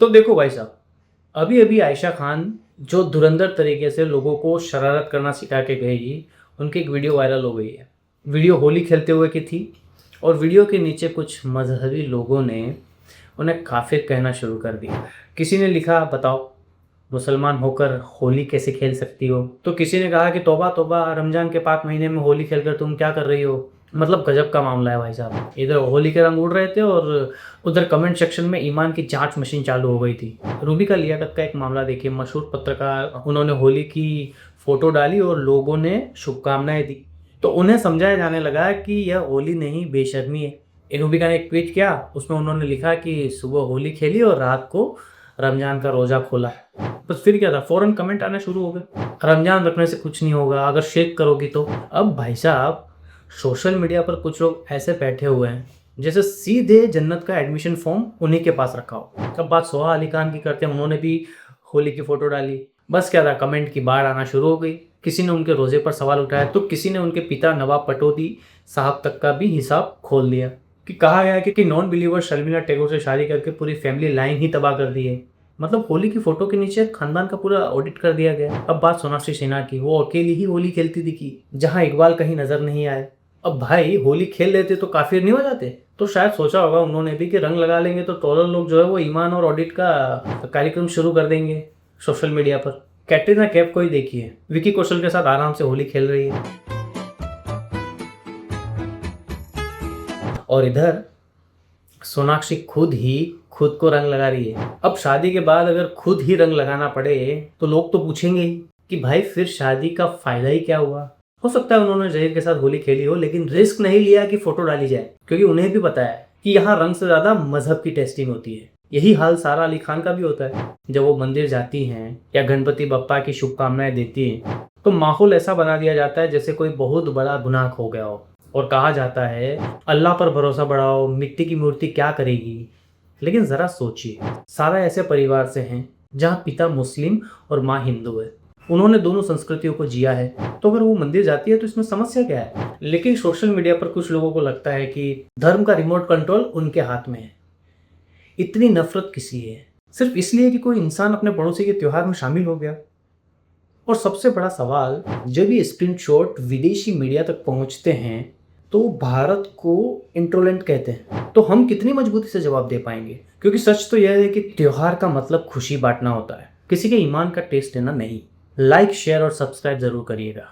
तो देखो भाई साहब, अभी अभी आयशा खान जो धुरंधर तरीके से लोगों को शरारत करना सिखा के गई, उनकी एक वीडियो वायरल हो गई है। वीडियो होली खेलते हुए की थी और वीडियो के नीचे कुछ मजहबी लोगों ने उन्हें काफिर कहना शुरू कर दिया। किसी ने लिखा, बताओ मुसलमान होकर होली कैसे खेल सकती हो? तो किसी ने कहा कि तौबा तौबा, रमजान के पाक महीने में होली खेलकर तुम क्या कर रही हो? मतलब गजब का मामला है भाई साहब। इधर होली के रंग उड़ रहे थे और उधर कमेंट सेक्शन में ईमान की जांच मशीन चालू हो गई थी। रूबिका लियाकत का एक मामला देखिए, मशहूर पत्रकार, उन्होंने होली की फोटो डाली और लोगों ने शुभकामनाएं दी। तो उन्हें समझाया जाने लगा कि यह होली नहीं, बेशर्मी है। रूबिका ने एक ट्वीट किया, उसमें उन्होंने लिखा कि सुबह होली खेली और रात को रमजान का रोजा खोला। बस फिर क्या था, फौरन कमेंट आने शुरू हो गए, रमजान रखने से कुछ नहीं होगा अगर शेक करोगी तो। अब भाई साहब, सोशल मीडिया पर कुछ लोग ऐसे बैठे हुए हैं जैसे सीधे जन्नत का एडमिशन फॉर्म उन्हीं के पास रखा हो। अब बात सोहा अली खान की करते हैं, उन्होंने भी होली की फोटो डाली। बस क्या था, कमेंट की बाढ़ आना शुरू हो गई। किसी ने उनके रोजे पर सवाल उठाया तो किसी ने उनके पिता नवाब पटौदी साहब तक का भी हिसाब खोल दिया। कि कहा गया कि नॉन बिलीवर शर्मिला टैगोर से शादी करके पूरी फैमिली लाइन ही तबाह कर दी है। मतलब होली की फोटो के नीचे खानदान का पूरा ऑडिट कर दिया गया। अब बात सोनाक्षी सिन्हा की, वो अकेली ही होली खेलती दिखी जहां इकबाल कहीं नजर नहीं आए। अब भाई होली खेल लेते तो काफिर नहीं हो जाते? तो शायद सोचा होगा उन्होंने भी कि रंग लगा लेंगे तो टोलर लोग जो है वो ईमान और ऑडिट का कार्यक्रम शुरू कर देंगे सोशल मीडिया पर। कैटरीना कैफ को ही देखिए, विकी कौशल के साथ आराम से होली खेल रही है और इधर सोनाक्षी खुद को रंग लगा रही है। अब शादी के बाद अगर खुद ही रंग लगाना पड़े तो लोग तो पूछेंगे ही कि भाई फिर शादी का फायदा ही क्या हुआ? हो सकता है उन्होंने जहीर के साथ होली खेली हो, लेकिन रिस्क नहीं लिया कि फोटो डाली जाए, क्योंकि उन्हें भी पता है कि यहाँ रंग से ज्यादा मजहब की टेस्टिंग होती है। यही हाल सारा अली खान का भी होता है। जब वो मंदिर जाती हैं या गणपति बप्पा की शुभकामनाएं देती हैं तो माहौल ऐसा बना दिया जाता है जैसे कोई बहुत बड़ा गुनाह हो गया हो, और कहा जाता है अल्लाह पर भरोसा बढ़ाओ, मिट्टी की मूर्ति क्या करेगी। लेकिन जरा सोचिए, सारा ऐसे परिवार से हैं जहां पिता मुस्लिम और माँ हिंदू है। उन्होंने दोनों संस्कृतियों को जिया है, तो अगर वो मंदिर जाती है तो इसमें समस्या क्या है? लेकिन सोशल मीडिया पर कुछ लोगों को लगता है कि धर्म का रिमोट कंट्रोल उनके हाथ में है। इतनी नफरत किस लिए है? सिर्फ इसलिए कि कोई इंसान अपने पड़ोसी के त्योहार में शामिल हो गया। और सबसे बड़ा सवाल, जब ये स्क्रीनशॉट विदेशी मीडिया तक पहुंचते हैं तो भारत को इंटॉलरेंट कहते हैं, तो हम कितनी मजबूती से जवाब दे पाएंगे? क्योंकि सच तो यह है कि त्योहार का मतलब खुशी बांटना होता है, किसी के ईमान का टेस्ट लेना नहीं। लाइक, शेयर और सब्सक्राइब जरूर करिएगा।